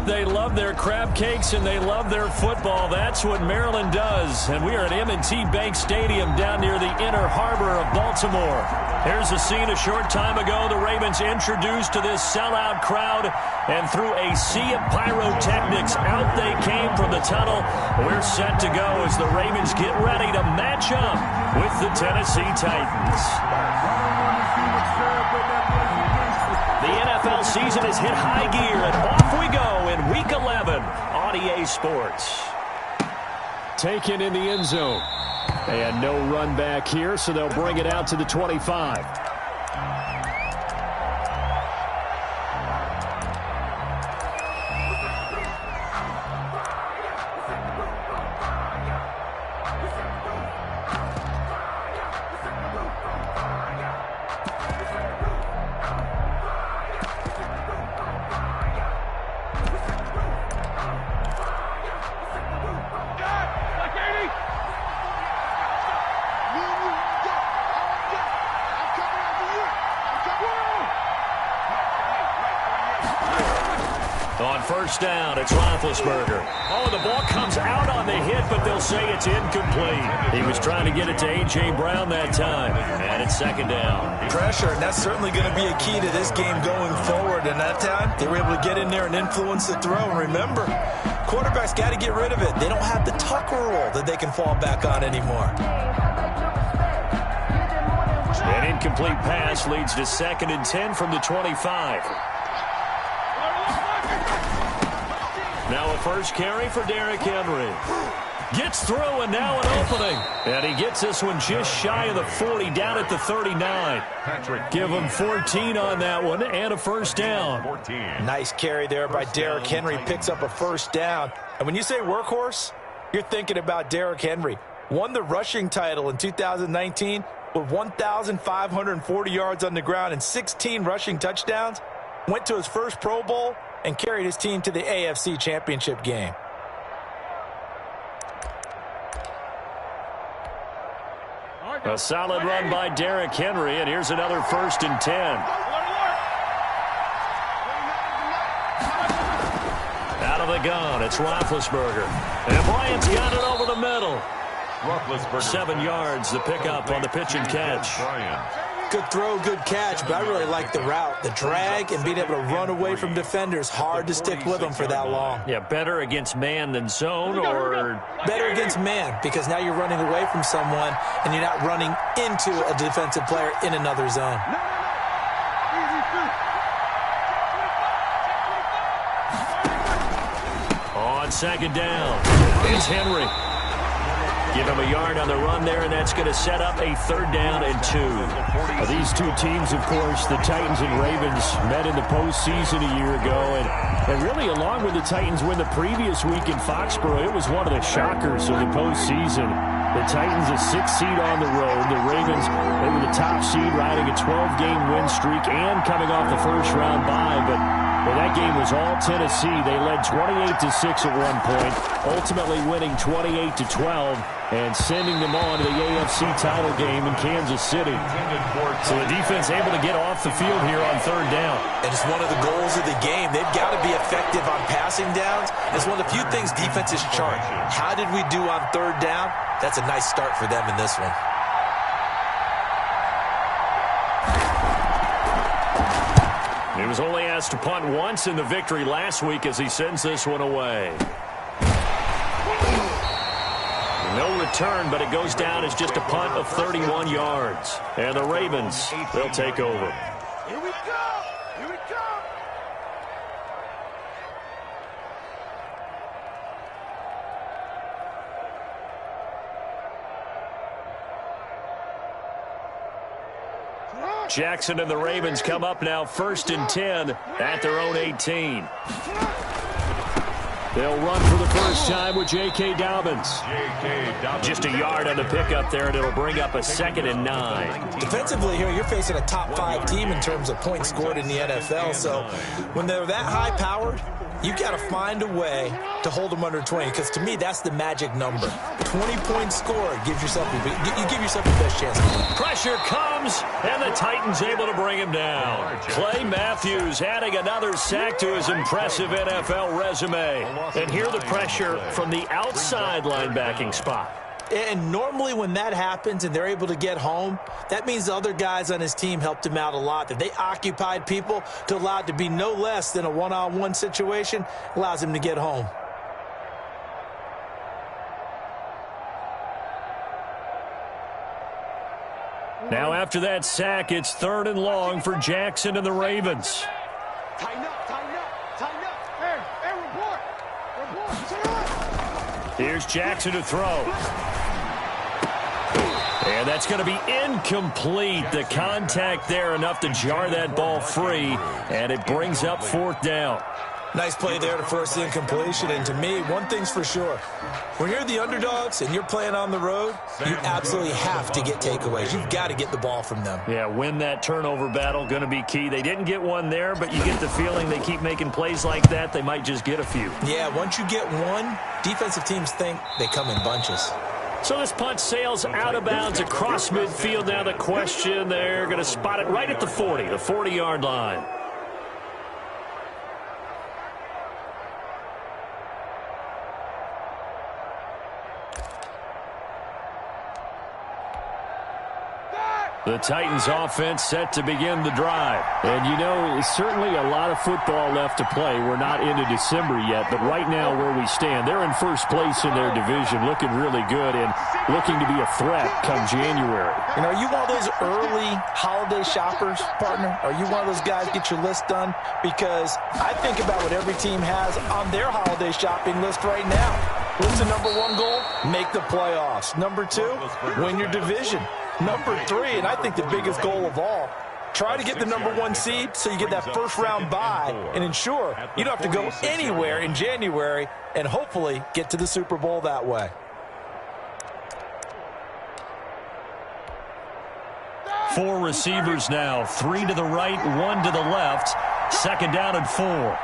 They love their crab cakes and they love their football. That's what Maryland does. And we are at M&T Bank Stadium down near the inner harbor of Baltimore. Here's a scene a short time ago. The Ravens introduced to this sellout crowd, and through a sea of pyrotechnics, out they came from the tunnel. We're set to go as the Ravens get ready to match up with the Tennessee Titans. The NFL season has hit high gear, and off we go in Week 11 on EA Sports. Taken in the end zone. And no run back here, so they'll bring it out to the 25. On first down, it's Roethlisberger. Oh, the ball comes out on the hit, but they'll say it's incomplete. He was trying to get it to A.J. Brown that time. And it's second down. Pressure, and that's certainly going to be a key to this game going forward. And that time, they were able to get in there and influence the throw. And remember, quarterbacks got to get rid of it. They don't have the Tucker rule that they can fall back on anymore. An incomplete pass leads to 2nd and 10 from the 25. Now a first carry for Derrick Henry. Gets through, and now an opening. And he gets this one just shy of the 40, down at the 39. Give him 14 on that one, and a first down. Nice carry there by Derrick Henry. Picks up a first down. And when you say workhorse, you're thinking about Derrick Henry. Won the rushing title in 2019 with 1,540 yards on the ground and 16 rushing touchdowns. Went to his first Pro Bowl and carried his team to the AFC Championship game. A solid run by Derrick Henry, and here's another 1st and 10. Out of the gun, it's Roethlisberger. And Bryant's got it over the middle. 7 yards, the pickup on the pitch and catch. Good throw, good catch, but I really like the route. The drag and being able to run away from defenders, hard to stick with them for that long. Yeah, better against man than zone, or better against man, because now you're running away from someone and you're not running into a defensive player in another zone. On second down, it's Henry. Give him a yard on the run there, and that's going to set up a 3rd down and 2. These two teams, of course, the Titans and Ravens, met in the postseason a year ago. And really, along with the Titans win the previous week in Foxborough, it was one of the shockers of the postseason. The Titans a 6th seed on the road. The Ravens, they were the top seed, riding a 12-game win streak and coming off the first-round bye. But that game was all Tennessee. They led 28-6 at one point, ultimately winning 28-12 and sending them on to the AFC title game in Kansas City. So the defense able to get off the field here on 3rd down. And it's one of the goals of the game. They've got to be effective on passing downs. It's one of the few things defenses chart. How did we do on 3rd down? That's a nice start for them in this one. He was only asked to punt once in the victory last week as he sends this one away. No return, but it goes down as just a punt of 31 yards. And the Ravens, they'll take over. Here we go! Here we go! Jackson and the Ravens come up now 1st and 10 at their own 18. They'll run for the first time with J.K. Dobbins. Just a yard on the pickup there, and it'll bring up a 2nd and 9. Defensively here, you're facing a top-5 team in terms of points scored in the NFL. So when they're that high-powered, you've got to find a way to hold them under 20, because to me, that's the magic number. 20 points scored gives yourself you give yourself the best chance to win. Pressure comes, and the Titans able to bring him down. Clay Matthews adding another sack to his impressive NFL resume. And here the pressure from the outside linebacking spot. And normally when that happens and they're able to get home, that means the other guys on his team helped him out a lot. That they occupied people to allow it to be no less than a one-on-one situation allows him to get home. Now after that sack, it's 3rd and long for Jackson and the Ravens. Tighten up, tighten up, tighten up. Hey, report. Here's Jackson to throw. And that's going to be incomplete. The contact there enough to jar that ball free, and it brings up 4th down. Nice play there to force the incompletion. And to me, one thing's for sure. When you're the underdogs and you're playing on the road, you absolutely have to get takeaways. You've got to get the ball from them. Yeah, win that turnover battle, going to be key. They didn't get one there, but you get the feeling they keep making plays like that, they might just get a few. Yeah, once you get one, defensive teams think they come in bunches. So this punt sails out of bounds across midfield. Now the question, they're going to spot it right at the 40, the 40-yard line. The Titans offense set to begin the drive. And you know, certainly a lot of football left to play. We're not into December yet, but right now where we stand, they're in first place in their division, looking really good and looking to be a threat come January. You know, are you one of those early holiday shoppers, partner? Are you one of those guys get your list done? Because I think about what every team has on their holiday shopping list right now. What's the number 1 goal? Make the playoffs. Number 2, win your division. Number 3, and I think the biggest goal of all, try to get the number 1 seed so you get that first-round bye and ensure you don't have to go anywhere in January and hopefully get to the Super Bowl that way. Four receivers now, 3 to the right, 1 to the left. 2nd down and 4.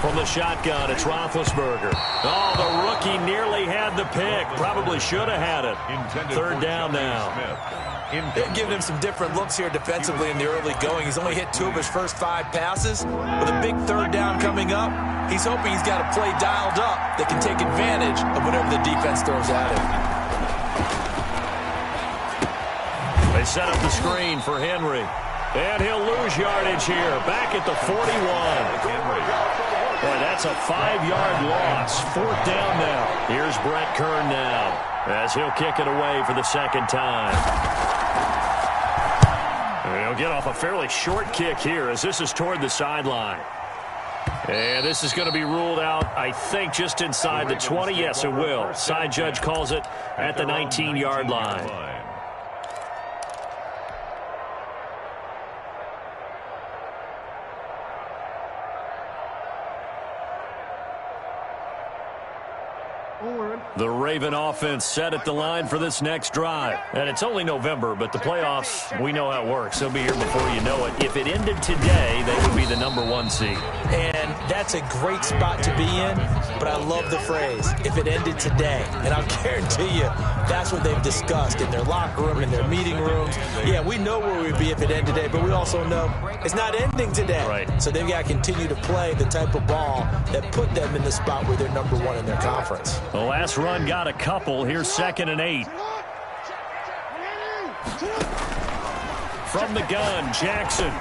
From the shotgun, it's Roethlisberger. Oh, the rookie nearly had the pick. Probably should have had it. 3rd down now. They're giving him some different looks here defensively in the early going. He's only hit 2 of his first 5 passes. With a big 3rd down coming up, he's hoping he's got a play dialed up that can take advantage of whatever the defense throws at him. They set up the screen for Henry. And he'll lose yardage here. Back at the 41. Boy, that's a 5-yard loss. 4th down now. Here's Brett Kern now as he'll kick it away for the 2nd time. And he'll get off a fairly short kick here as this is toward the sideline. And this is going to be ruled out, I think, just inside the 20. Yes, it will. Side judge calls it at the 19-yard line. The Raven offense set at the line for this next drive. And it's only November, but the playoffs, we know how it works. They'll be here before you know it. If it ended today, they would be the number 1 seed. And that's a great spot to be in, but I love the phrase, if it ended today. And I'll guarantee you, that's what they've discussed in their locker room, in their meeting rooms. Yeah, we know where we'd be if it ended today, but we also know it's not ending today. Right. So they've got to continue to play the type of ball that put them in the spot where they're number 1 in their conference. The last run got a couple. Here's 2nd and 8. From the gun, Jackson.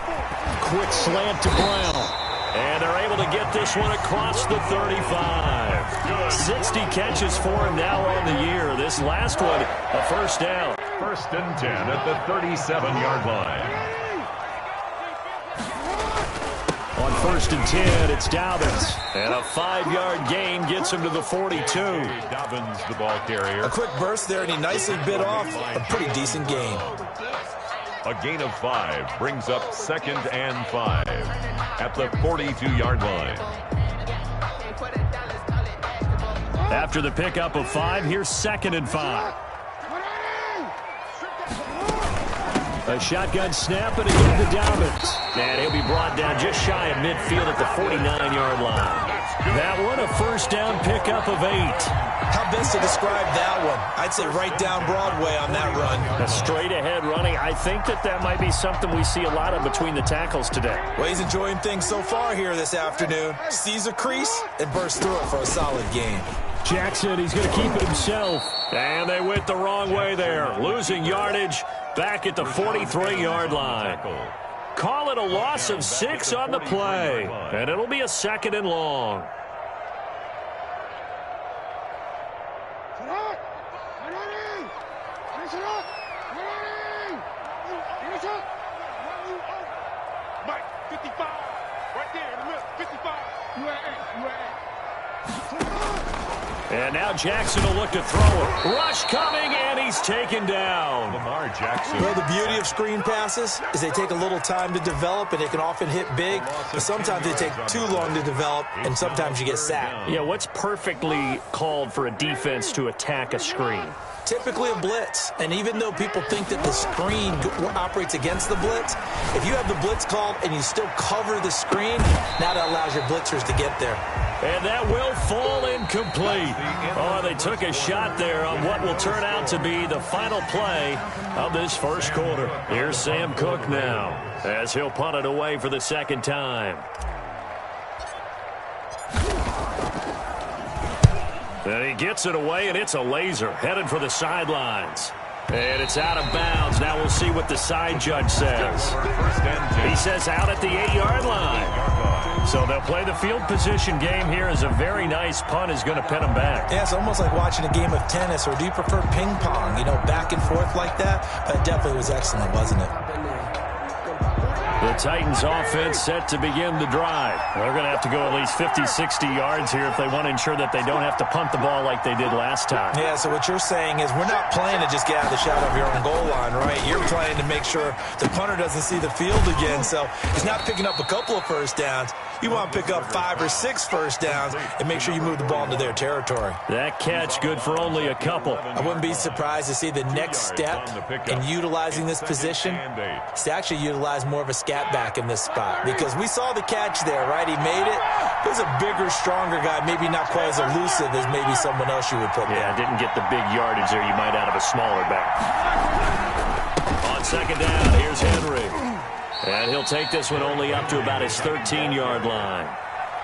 Quick slant to Brown. And they're able to get this one across the 35. 60 catches for him now on the year. This last one, a 1st down. 1st and 10 at the 37-yard line. On 1st and 10, it's Dobbins. And a 5-yard gain gets him to the 42. Dobbins, the ball carrier. A quick burst there, and he nicely bit off a pretty decent gain. A gain of 5 brings up 2nd and 5 at the 42-yard line. After the pickup of 5, here's 2nd and 5. A shotgun snap and again to Dobbins. And he'll be brought down just shy of midfield at the 49-yard line. That one, a first down pickup of 8. How best to describe that one? I'd say right down Broadway on that run. A straight-ahead running. I think that might be something we see a lot of between the tackles today. Well, he's enjoying things so far here this afternoon. Sees a crease and bursts through it for a solid gain. Jackson, he's going to keep it himself. And they went the wrong way there. Losing yardage back at the 43-yard line. Call it a loss of 6 on the play. And it'll be a 2nd and long. Mike, 55. Right there in the middle. 55. And now Jackson will look to throw it. Rush coming, and he's taken down. Lamar Jackson. Well, the beauty of screen passes is they take a little time to develop, and they can often hit big. But sometimes they take too long to develop, and sometimes you get sacked. Yeah, what's perfectly called for a defense to attack a screen? Typically a blitz, and even though people think that the screen operates against the blitz, if you have the blitz called and you still cover the screen, now that allows your blitzers to get there. And that will fall incomplete. Oh, they took a shot there on what will turn out to be the final play of this first quarter. Here's Sam Cook now as he'll punt it away for the 2nd time. And he gets it away, and it's a laser headed for the sidelines. And it's out of bounds. Now we'll see what the side judge says. He says out at the 8-yard line. So they'll play the field position game here as a very nice punt is going to pin them back. Yeah, it's almost like watching a game of tennis, or do you prefer ping pong? You know, back and forth like that? That definitely was excellent, wasn't it? The Titans offense set to begin the drive. They're going to have to go at least 50, 60 yards here if they want to ensure that they don't have to punt the ball like they did last time. Yeah, so what you're saying is we're not playing to just get out of the shadow of your own goal line, right? You're playing to make sure the punter doesn't see the field again. So he's not picking up a couple of first downs. You want to pick up 5 or 6 first downs and make sure you move the ball into their territory. That catch good for only a couple. I wouldn't be surprised to see the next step in utilizing this position is to actually utilize more of a scat back in this spot, because we saw the catch there, right? He made it. It was a bigger, stronger guy, maybe not quite as elusive as maybe someone else you would put there. Yeah, didn't get the big yardage there you might out of a smaller back. On 2nd down, here's Henry. And he'll take this one only up to about his 13-yard line.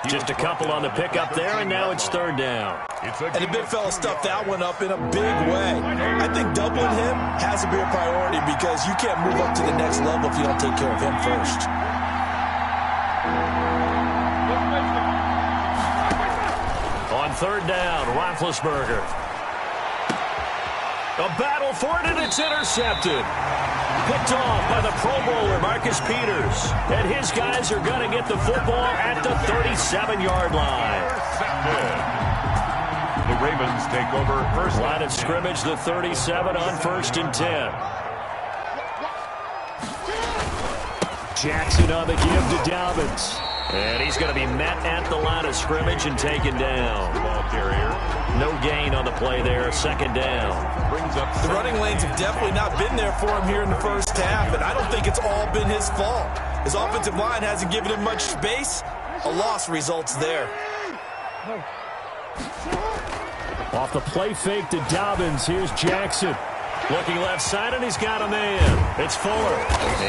Just a couple on the pickup there, and now it's 3rd down. And the big fella stuffed that one up in a big way. I think doubling him has to be a priority, because you can't move up to the next level if you don't take care of him first. On 3rd down, Roethlisberger. A battle for it, and it's intercepted. Picked off by the Pro Bowler, Marcus Peters. And his guys are going to get the football at the 37-yard line. The Ravens take over first. Line of scrimmage, the 37 on 1st and 10. Jackson on the give to Dobbins. And he's going to be met at the line of scrimmage and taken down. Ball carrier. No gain on the play there, 2nd down. Brings up The running lanes have definitely not been there for him here in the first half, and I don't think it's all been his fault. His offensive line hasn't given him much space. A loss results there. Off the play fake to Dobbins, here's Jackson. Looking left side, and he's got a man. It's Fuller.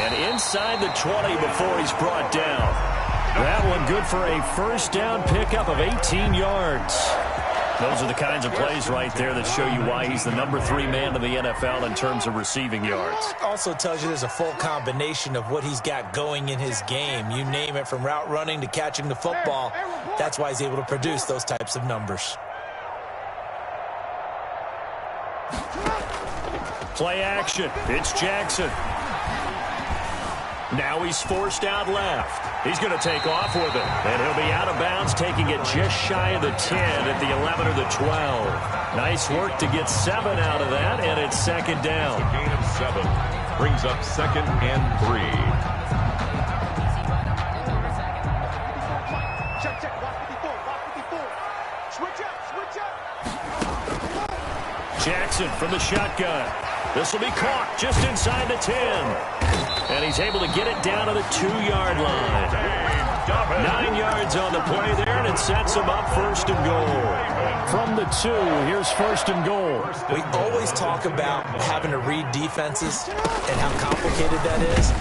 And inside the 20 before he's brought down. That one good for a first down pickup of 18 yards. Those are the kinds of plays right there that show you why he's the number 3 man in the NFL in terms of receiving yards. Also tells you there's a full combination of what he's got going in his game. You name it, from route running to catching the football. That's why he's able to produce those types of numbers. Play action. It's Jackson. Now he's forced out left. He's going to take off with it. And he'll be out of bounds, taking it just shy of the 10 at the 11 or the 12. Nice work to get 7 out of that, and it's second down. A gain of 7 brings up 2nd and 3. Check, check. Lock 54. Lock 54. Switch up. Switch up. Jackson from the shotgun. This will be caught just inside the 10. And he's able to get it down to the 2-yard line. 9 yards on the play there, and it sets him up first and goal. From the 2, here's first and goal. We always talk about having to read defenses and how complicated that is.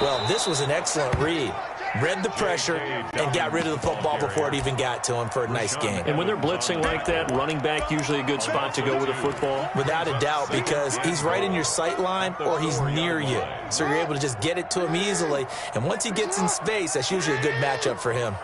Well, this was an excellent read. Read the pressure and got rid of the football before it even got to him for a nice game. And when they're blitzing like that, running back usually a good spot to go with the football? Without a doubt, because he's right in your sight line or he's near you. So you're able to just get it to him easily. And once he gets in space, that's usually a good matchup for him.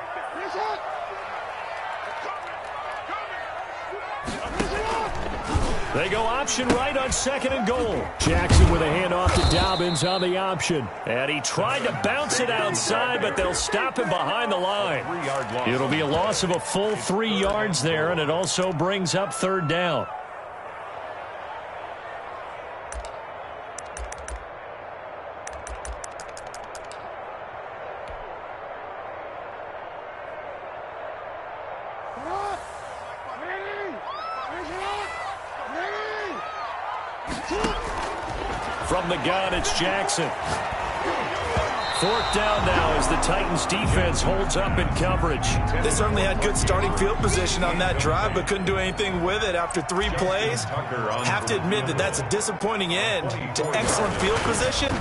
They go option right on 2nd and goal. Jackson with a handoff to Dobbins on the option. And he tried to bounce it outside, but they'll stop him behind the line. 3-yard loss. It'll be a loss of a full 3 yards there, and it also brings up 3rd down. From the gun, it's Jackson. 4th down now as the Titans defense holds up in coverage. They certainly had good starting field position on that drive, but couldn't do anything with it after 3 plays. Have to admit that that's a disappointing end to excellent field position.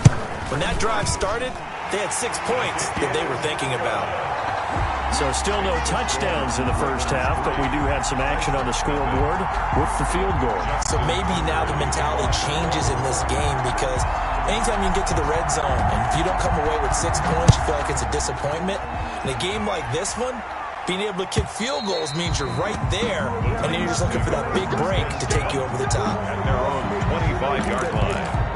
When that drive started, they had 6 points that they were thinking about. So still no touchdowns in the first half, but we do have some action on the scoreboard with the field goal. So maybe now the mentality changes in this game, because anytime you get to the red zone and if you don't come away with 6 points, you feel like it's a disappointment. In a game like this one, being able to kick field goals means you're right there, and then you're just looking for that big break to take you over the top. At their own 25-yard line.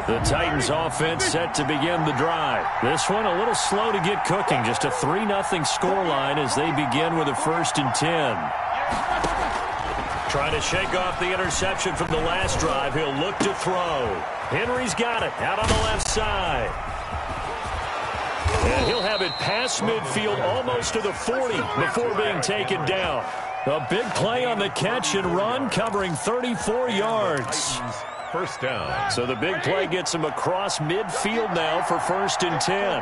The Titans offense set to begin the drive. This one a little slow to get cooking. Just a 3-0 scoreline as they begin with a 1st and 10. Trying to shake off the interception from the last drive. He'll look to throw. Henry's got it out on the left side. And he'll have it past midfield almost to the 40 before being taken down. A big play on the catch and run, covering 34 yards. 1st down. So the big play gets him across midfield now for 1st and 10.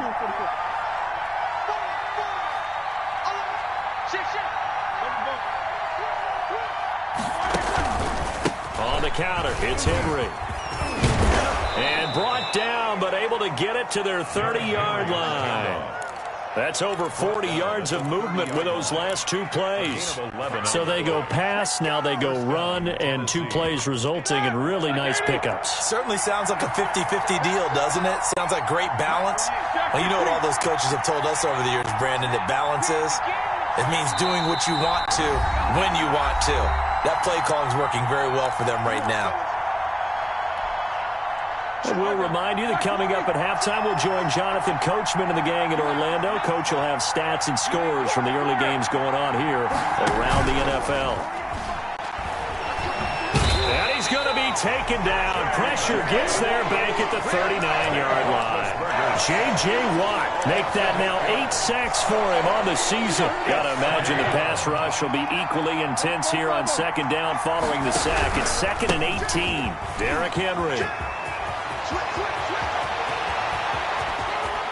On the counter, it's Henry. And brought down, but able to get it to their 30-yard line. That's over 40 yards of movement with those last 2 plays. So they go pass, now they go run, and 2 plays resulting in really nice pickups. Certainly sounds like a 50-50 deal, doesn't it? Sounds like great balance. Well, you know what all those coaches have told us over the years, Brandon, that balance is? It means doing what you want to when you want to. That play calling is working very well for them right now. We'll remind you that coming up at halftime, we'll join Jonathan Coachman and the gang at Orlando. Coach will have stats and scores from the early games going on here around the NFL. And he's going to be taken down. Pressure gets there back at the 39-yard line. J.J. Watt make that now 8 sacks for him on the season. Got to imagine the pass rush will be equally intense here on 2nd down following the sack. It's 2nd and 18. Derrick Henry.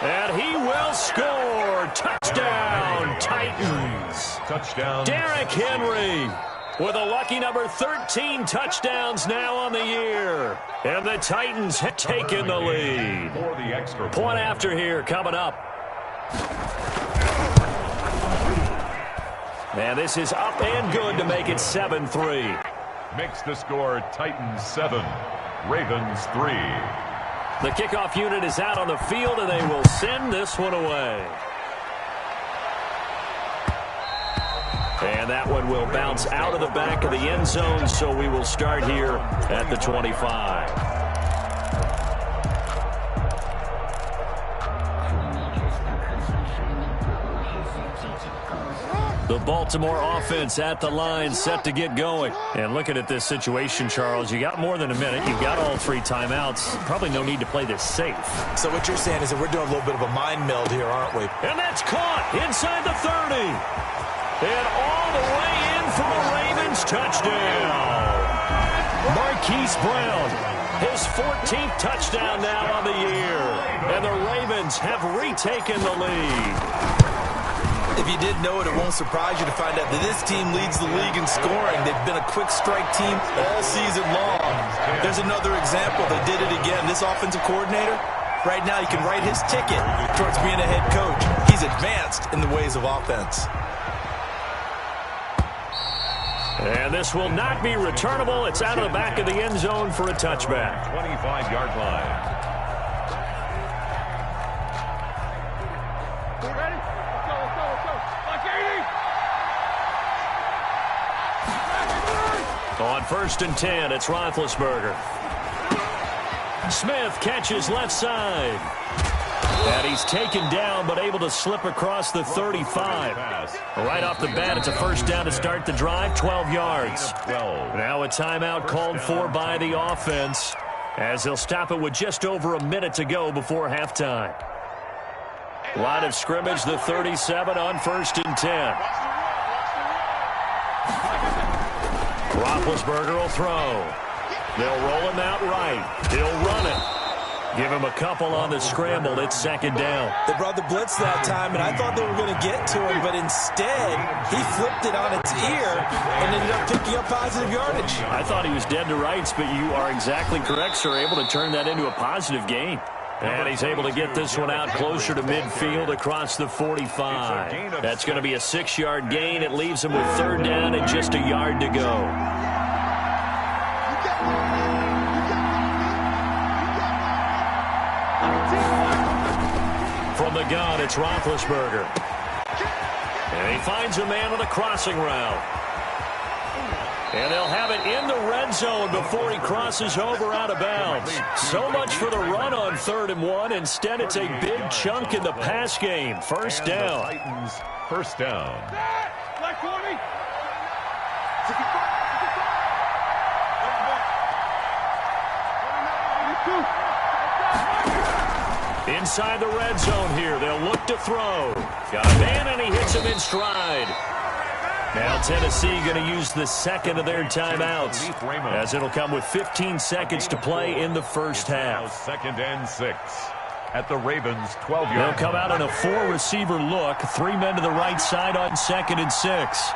And he will score. Touchdown, Titans. Touchdown. Derrick Henry with a lucky number 13 touchdowns now on the year. And the Titans have taken the lead. For the extra Point after here coming up. And this is up and good to make it 7-3. Makes the score Titans 7, Ravens 3. The kickoff unit is out on the field, and they will send this one away. And that one will bounce out of the back of the end zone, so we will start here at the 25. The Baltimore offense at the line, set to get going. And looking at this situation, Charles, you got more than a minute. You've got all 3 timeouts. Probably no need to play this safe. So what you're saying is that we're doing a little bit of a mind meld here, aren't we? And that's caught inside the 30. And all the way in for a Ravens touchdown. Marquise Brown, his 14th touchdown now on the year. And the Ravens have retaken the lead. If you didn't know it, it won't surprise you to find out that this team leads the league in scoring. They've been a quick strike team all season long. There's another example. They did it again. This offensive coordinator, right now, he can write his ticket towards being a head coach. He's advanced in the ways of offense. And this will not be returnable. It's out of the back of the end zone for a touchback. 25-yard line. On 1st and 10, it's Roethlisberger. Smith catches left side. And he's taken down, but able to slip across the 35. Right off the bat, it's a first down to start the drive, 12 yards. Now a timeout called for by the offense, as they'll stop it with just over a minute to go before halftime. Line of scrimmage, the 37 on 1st and 10. Roethlisberger will throw. They'll roll him out right. He'll run it. Give him a couple on the scramble. It's 2nd down. They brought the blitz that time, and I thought they were going to get to him, but instead, he flipped it on its ear and ended up picking up positive yardage. I thought he was dead to rights, but you are exactly correct, sir. Able to turn that into a positive gain. And he's able to get this one out closer to midfield across the 45. That's going to be a 6-yard gain. It leaves him with 3rd down and just a yard to go. From the gun, it's Roethlisberger. And he finds a man on the crossing route. And they'll have it in the red zone before he crosses over out of bounds. So much for the run on 3rd and 1. Instead, it's a big chunk in the pass game. 1st down. Titans, 1st down. Black 20. Inside the red zone here. They'll look to throw. Got a man, and he hits him in stride. Now Tennessee going to use the 2nd of their timeouts, as it'll come with 15 seconds to play in the first half. 2nd and 6 at the Ravens' 12-yard. They'll come out in a 4-receiver look. 3 men to the right side on 2nd and 6.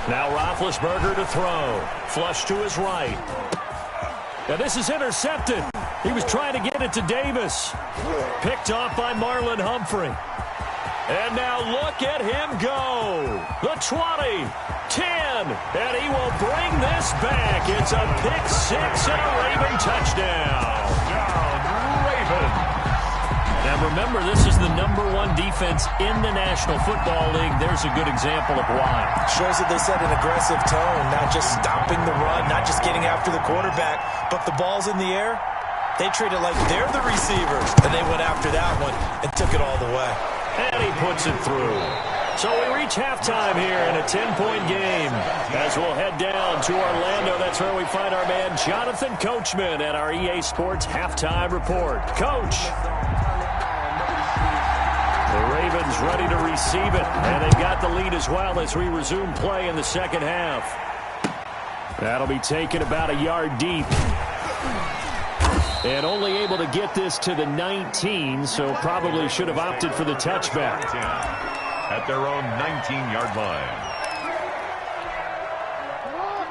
Now Roethlisberger to throw. Flush to his right. Now this is intercepted. He was trying to get it to Davis. Picked off by Marlon Humphrey. And now look at him go. The 20, 10, and he will bring this back. It's a pick 6 and a Raven touchdown. Ravens. Now remember, this is the #1 defense in the National Football League. There's a good example of why. Shows that they set an aggressive tone, not just stopping the run, not just getting after the quarterback, but the ball's in the air. They treat it like they're the receivers, and they went after that one and took it all the way. And he puts it through. So we reach halftime here in a 10-point game. As we'll head down to Orlando, that's where we find our man Jonathan Coachman at our EA Sports Halftime Report. Coach. The Ravens ready to receive it, and they've got the lead as well as we resume play in the 2nd half. That'll be taken about a yard deep. And only able to get this to the 19, so probably should have opted for the touchback. At their own 19-yard line.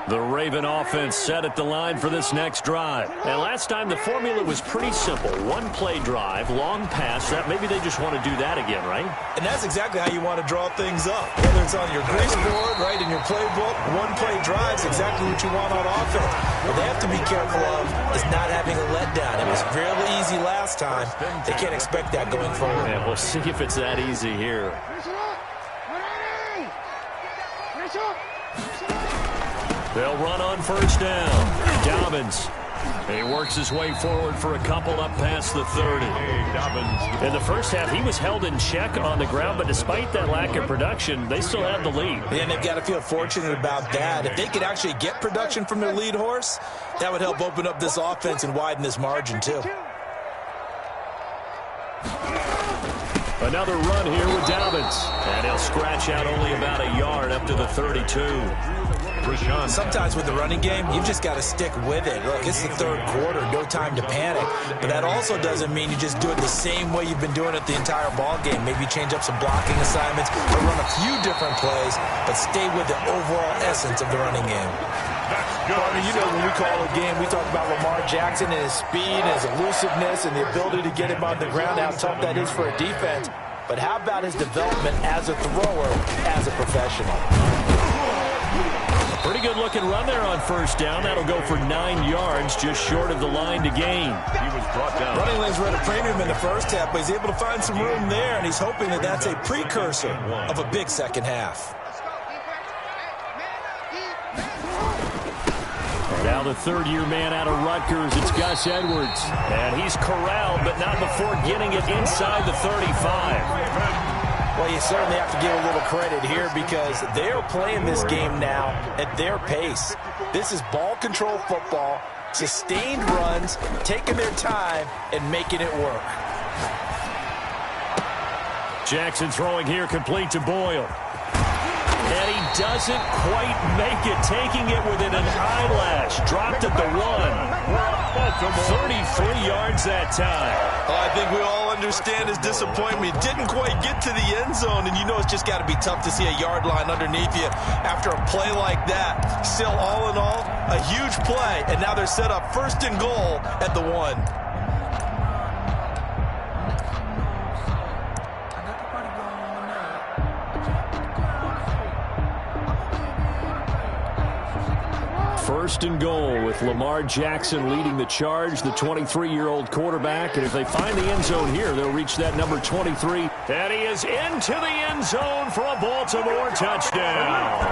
The Raven offense set at the line for this next drive. And last time the formula was pretty simple. 1-play drive, long pass. That maybe they just want to do that again, right? And that's exactly how you want to draw things up. Whether it's on your grease board, right, in your playbook, 1-play drives exactly what you want on offense. What they have to be careful of is not having a letdown. It was really easy last time. They can't expect that going forward. And we'll see if it's that easy here. They'll run on 1st down. Dobbins He works his way forward for a couple up past the 30. In the first half, he was held in check on the ground, but despite that lack of production, they still have the lead. And they've got to feel fortunate about that. If they could actually get production from their lead horse, that would help open up this offense and widen this margin too. Another run here with Dobbins. And he'll scratch out only about a yard up to the 32. Sometimes with the running game, you've just got to stick with it. Look, it's the third quarter, no time to panic. But that also doesn't mean you just do it the same way you've been doing it the entire ball game. Maybe change up some blocking assignments or run a few different plays, but stay with the overall essence of the running game. Partner, you know when we call a game, we talk about Lamar Jackson and his speed, and his elusiveness, and the ability to get him on the ground, how tough that is for a defense. But how about his development as a thrower, as a professional? Pretty good looking run there on first down. That'll go for 9 yards, just short of the line to gain. He was brought down. Running lanes were at a premium in the first half, but he's able to find some room there, and he's hoping that that's a precursor of a big second half. Now the third-year man out of Rutgers, it's Gus Edwards. And he's corralled, but not before getting it inside the 35. Well, you certainly have to give a little credit here because they're playing this game now at their pace. This is ball control football, sustained runs, taking their time, and making it work. Jackson throwing here, complete to Boyle. And he doesn't quite make it, taking it within an eyelash. Dropped at the 1. 33 yards that time. I think we all understand his disappointment. Didn't quite get to the end zone, and you know it's just got to be tough to see a yard line underneath you after a play like that. Still, all in all, a huge play, and now they're set up first and goal at the 1. First and goal with Lamar Jackson leading the charge, the 23-year-old quarterback. And if they find the end zone here, they'll reach that number 23. And he is into the end zone for a Baltimore touchdown.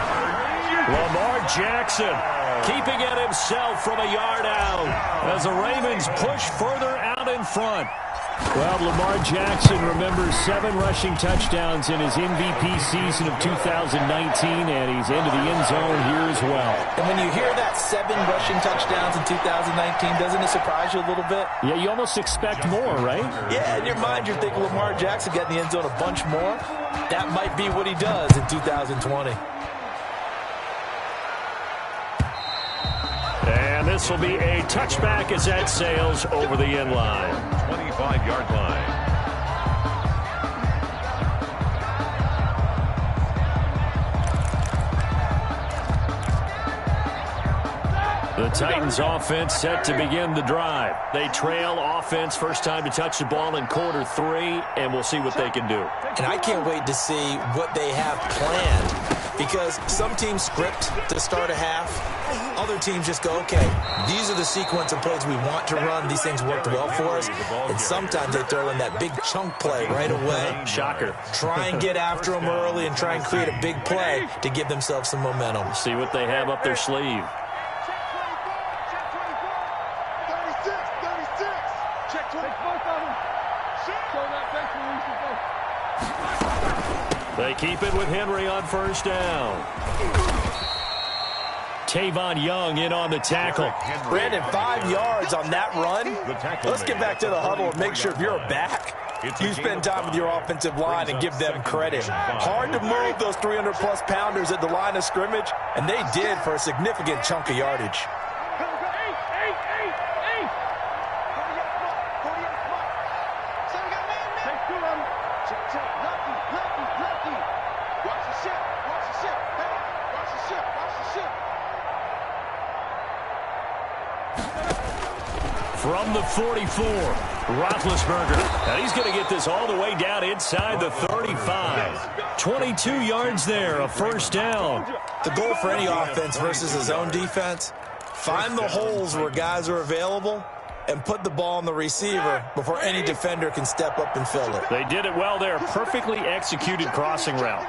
Lamar Jackson keeping it himself from a yard out as the Ravens push further out in front. Well, Lamar Jackson remembers 7 rushing touchdowns in his MVP season of 2019, and he's into the end zone here as well. And when you hear that 7 rushing touchdowns in 2019, doesn't it surprise you a little bit? Yeah, you almost expect more, right? Yeah, in your mind, you're thinking Lamar Jackson got in the end zone a bunch more. That might be what he does in 2020. And this will be a touchback as that sails over the end line. 25-yard line. The Titans offense set to begin the drive. They trail offense, first time to touch the ball in quarter 3, and we'll see what they can do. And I can't wait to see what they have planned, because some teams script to start a half. Other teams just go, okay, these are the sequence of plays we want to run. These things worked well for us. And sometimes they throw in that big chunk play right away. Shocker. Try and get after them early and try and create a big play to give themselves some momentum. See what they have up their sleeve. They keep it with Henry on first down. Tavon Young in on the tackle. Brandon, 5 yards on that run. Let's get back to the huddle and make sure if you're back, you spend time with your offensive line and give them credit. Hard to move those 300-plus pounders at the line of scrimmage, and they did for a significant chunk of yardage. From the 44, Roethlisberger. And he's going to get this all the way down inside the 35. 22 yards there, a first down. The goal for any offense versus his own defense, find the holes where guys are available and put the ball on the receiver before any defender can step up and fill it. They did it well there. Perfectly executed crossing route.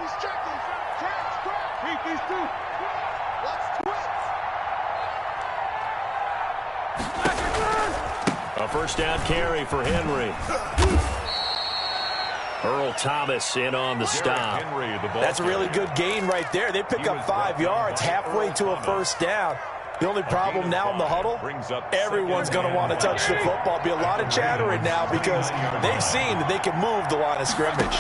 A first down carry for Henry. Earl Thomas in on the stop. That's a really good gain right there. They pick up 5 yards halfway to a first down. The only problem now in the huddle, everyone's going to want to touch the football. Be a lot of chattering now because they've seen that they can move the line of scrimmage.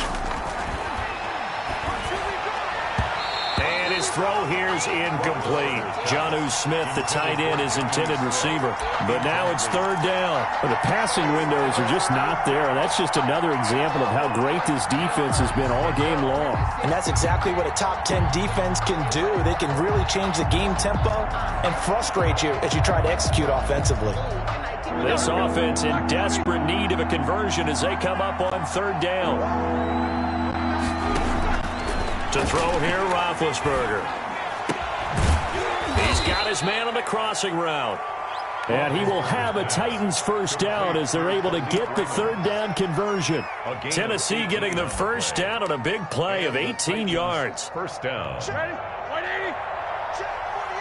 And his throw here's incomplete. Jonnu Smith, the tight end, is intended receiver. But now it's third down. Well, the passing windows are just not there. And that's just another example of how great this defense has been all game long. And that's exactly what a top 10 defense can do. They can really change the game tempo and frustrate you as you try to execute offensively. This offense in desperate need of a conversion as they come up on third down. To throw here, Roethlisberger. He's got his man on the crossing route. And he will have a Titans first down as they're able to get the third down conversion. Tennessee getting the first down on a big play of 18 yards. First down. Ready? 180. Check 48.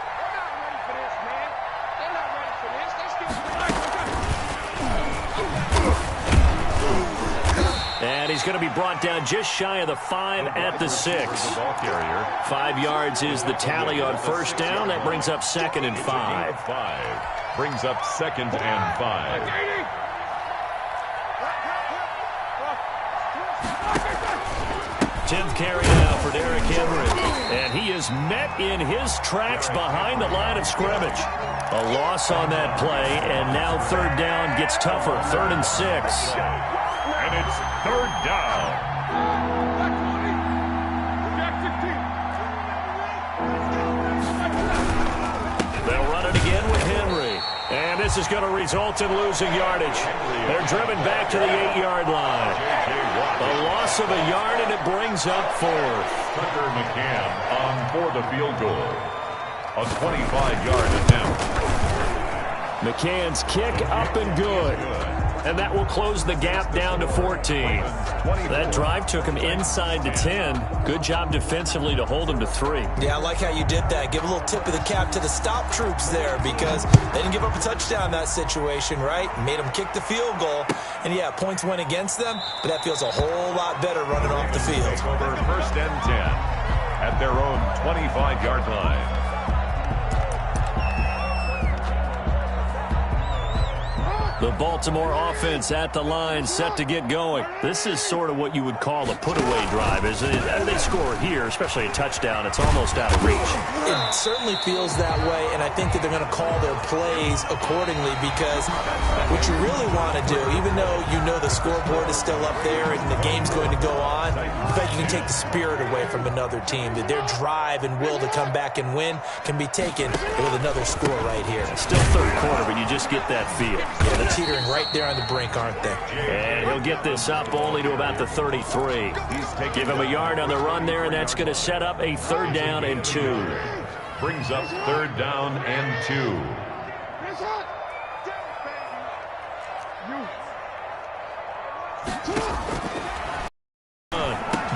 They're not ready for this, man. They're not ready for this. They still. And he's going to be brought down just shy of the 5 at the 6. 5 yards is the tally on first down. That brings up 2nd and 5. Brings up 2nd and 5. 10th carry now for Derrick Henry. And he is met in his tracks behind the line of scrimmage. A loss on that play, and now third down gets tougher. 3rd and 6. And it's third down. They'll run it again with Henry. And this is going to result in losing yardage. They're driven back to the 8-yard line. A loss of a yard, and it brings up 4th. Tucker McCann on for the field goal. A 25-yard attempt. McCann's kick up and good. And that will close the gap down to 14. That drive took him inside the 10. Good job defensively to hold him to 3. Yeah, I like how you did that. Give a little tip of the cap to the stop troops there because they didn't give up a touchdown in that situation, right? Made them kick the field goal. And, yeah, points went against them, but that feels a whole lot better running off the field. Over 1st and 10 at their own 25-yard line. The Baltimore offense at the line, set to get going. This is sort of what you would call a put-away drive. As they score here, especially a touchdown, it's almost out of reach. It certainly feels that way, and I think that they're going to call their plays accordingly because what you really want to do, even though you know the scoreboard is still up there and the game's going to go on, in fact, you can take the spirit away from another team, that their drive and will to come back and win can be taken with another score right here. Still third quarter, but you just get that feel. Yeah, they're teetering right there on the brink, aren't they? And he'll get this up only to about the 33. Give him a yard on the run there, and that's going to set up a 3rd down and 2. Brings up 3rd down and 2.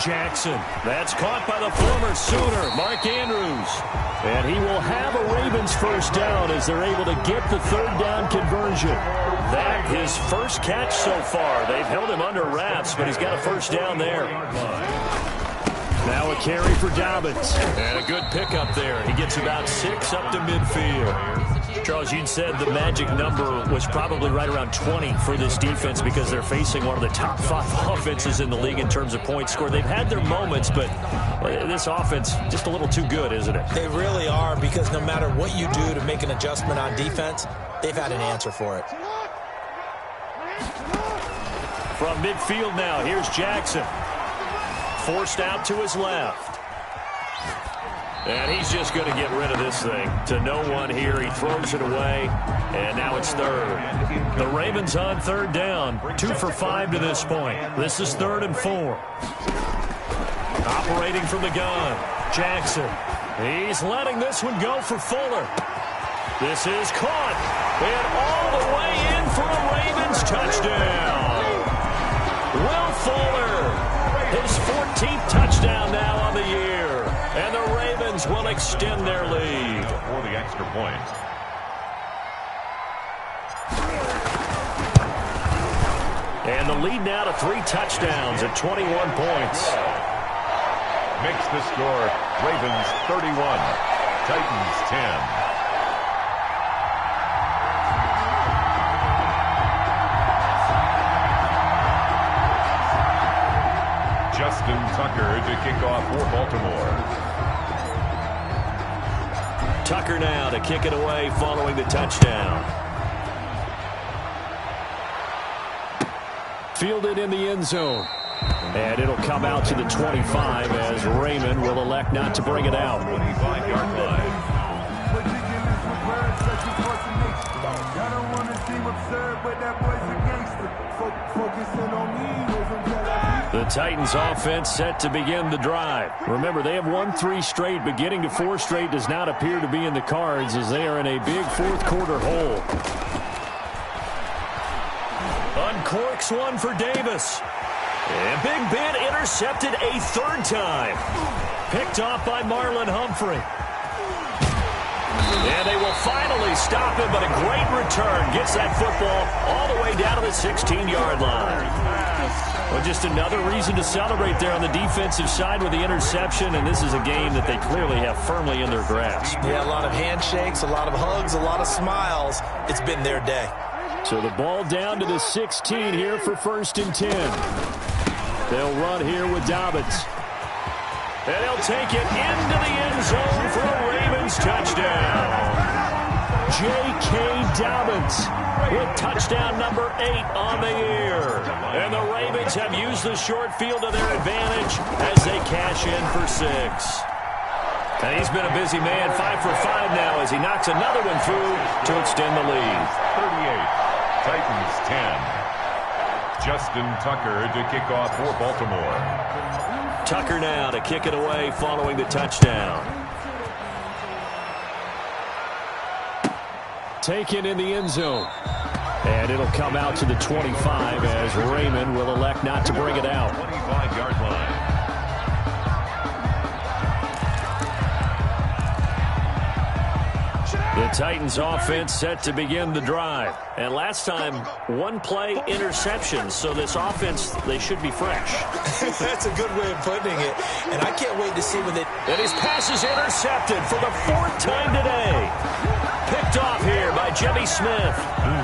Jackson. That's caught by the former Sooner, Mark Andrews. And he will have a Ravens first down as they're able to get the third down conversion. That his first catch so far. They've held him under wraps, but he's got a first down there. Now a carry for Dobbins. And a good pickup there. He gets about 6 up to midfield. Charles, you'd said the magic number was probably right around 20 for this defense because they're facing one of the top 5 offenses in the league in terms of points scored. They've had their moments, but this offense just a little too good, isn't it? They really are because no matter what you do to make an adjustment on defense, they've had an answer for it. From midfield now, here's Jackson. Forced out to his left. And he's just going to get rid of this thing to no one here. He throws it away, and now it's 3rd. The Ravens on 3rd down, 2 for 5 to this point. This is 3rd and 4. Operating from the gun, Jackson. He's letting this one go for Fuller. This is caught, and all the way in for a Ravens touchdown. Will Fuller. His 14th touchdown now on the year. And the Ravens will extend their lead. For the extra point. And the lead now to 3 touchdowns at 21 points. Makes the score Ravens 31, Titans 10. Justin Tucker to kick off for Baltimore. Tucker now to kick it away following the touchdown. Fielded in the end zone. And it'll come out to the 25 as Raymond will elect not to bring it out. 25-yard line. The Titans offense set to begin the drive. Remember, they have won 3 straight, but getting to 4 straight does not appear to be in the cards as they are in a big fourth quarter hole. Uncorks one for Davis. And Big Ben intercepted a 3rd time. Picked off by Marlon Humphrey. And they will finally stop him, but a great return gets that football all the way down to the 16-yard line. Well, just another reason to celebrate there on the defensive side with the interception, and this is a game that they clearly have firmly in their grasp. Yeah, a lot of handshakes, a lot of hugs, a lot of smiles. It's been their day. So the ball down to the 16 here for 1st and 10. They'll run here with Dobbins. And they'll take it into the end zone for a Ravens touchdown. J.K. Dobbins with touchdown number 8 on the year. And the Ravens have used the short field to their advantage as they cash in for 6. And he's been a busy man, 5 for 5 now as he knocks another one through to extend the lead. 38, Titans 10. Justin Tucker to kick off for Baltimore. Tucker now to kick it away following the touchdown. Taken in the end zone. And it'll come out to the 25 as Raymond will elect not to bring it out. 25-yard line. The Titans offense set to begin the drive. And last time, 1-play interception. So this offense, they should be fresh. That's a good way of putting it. And I can't wait to see when they... And his pass is intercepted for the 4th time today. Picked off here by Jimmy Smith.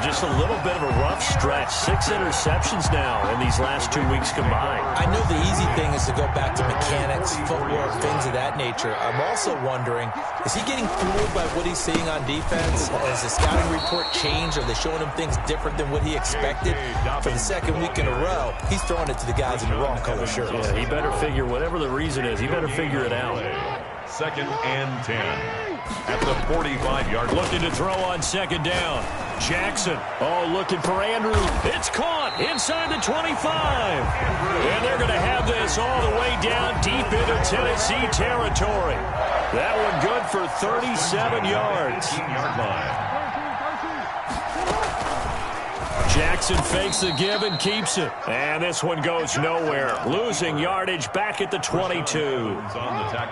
Just a little bit of a rough stretch. 6 interceptions now in these last 2 weeks combined. I know the easy thing is to go back to mechanics, footwork, things of that nature. I'm also wondering, is he getting fooled by what he's seeing on defense? Has the scouting report changed? Are they showing him things different than what he expected? For the 2nd week in a row, he's throwing it to the guys in the wrong color shirts. Yeah, he better figure, whatever the reason is, he better figure it out. 2nd and 10. At the 45-yard line. Looking to throw on 2nd down. Jackson. Oh, looking for Andrew. It's caught inside the 25. And they're going to have this all the way down deep into Tennessee territory. That one good for 37 yards. 18-yard line. Jackson fakes the give and keeps it. And this one goes nowhere. Losing yardage back at the 22.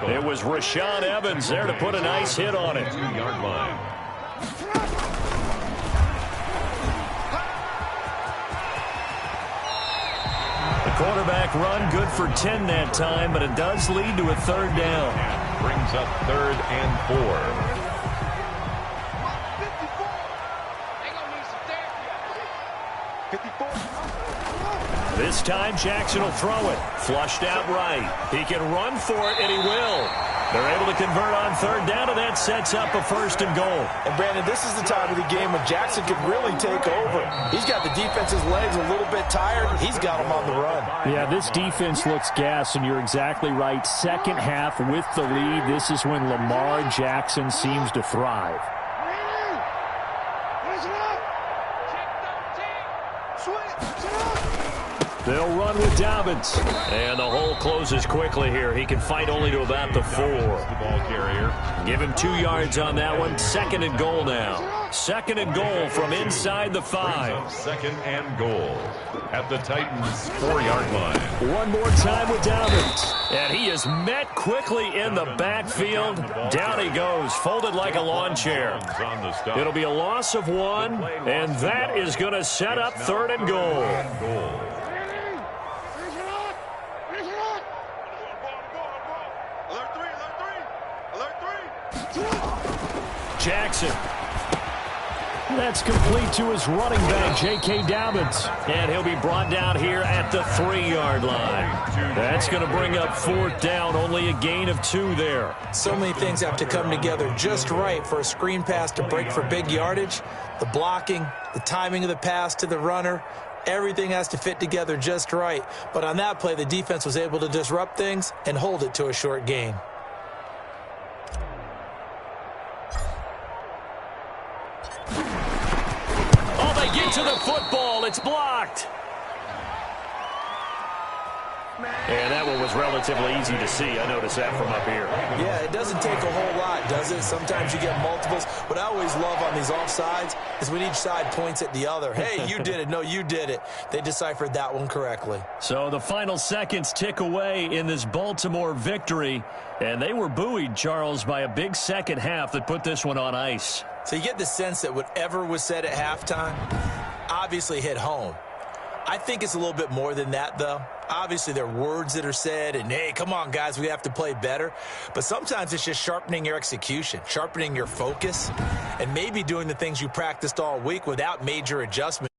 It was Rashaan Evans there to put a nice hit on it. 2-yard line. The quarterback run good for 10 that time, but it does lead to a 3rd down. Brings up 3rd and 4. This time Jackson will throw it. Flushed out right. He can run for it, and he will. They're able to convert on 3rd down, and that sets up a 1st and goal. And, Brandon, this is the time of the game when Jackson can really take over. He's got the defense's legs a little bit tired. He's got them on the run. Yeah, this defense looks gassed, and you're exactly right. 2nd half with the lead. This is when Lamar Jackson seems to thrive. They'll run with Dobbins. And the hole closes quickly here. He can fight only to about the 4. The ball carrier. Give him 2 yards on that one. 2nd and goal now. 2nd and goal from inside the 5. 2nd and goal at the Titans' 4-yard line. One more time with Dobbins. And he is met quickly in the backfield. Down he goes, folded like a lawn chair. It'll be a loss of 1, and that is going to set up 3rd and goal. Jackson. That's complete to his running back, J.K. Dobbins. And he'll be brought down here at the 3-yard line. That's going to bring up 4th down, only a gain of 2 there. So many things have to come together just right for a screen pass to break for big yardage. The blocking, the timing of the pass to the runner, everything has to fit together just right. But on that play, the defense was able to disrupt things and hold it to a short gain. Get to the football. It's blocked. And that one was relatively easy to see. I noticed that from up here. Yeah, it doesn't take a whole lot, does it? Sometimes you get multiples. What I always love on these offsides is when each side points at the other. Hey, you did it. No, you did it. They deciphered that one correctly. So the final seconds tick away in this Baltimore victory. And they were buoyed, Charles, by a big second half that put this one on ice. So you get the sense that whatever was said at halftime obviously hit home. I think it's a little bit more than that, though. Obviously, there are words that are said, and, hey, come on, guys, we have to play better. But sometimes it's just sharpening your execution, sharpening your focus, and maybe doing the things you practiced all week without major adjustment.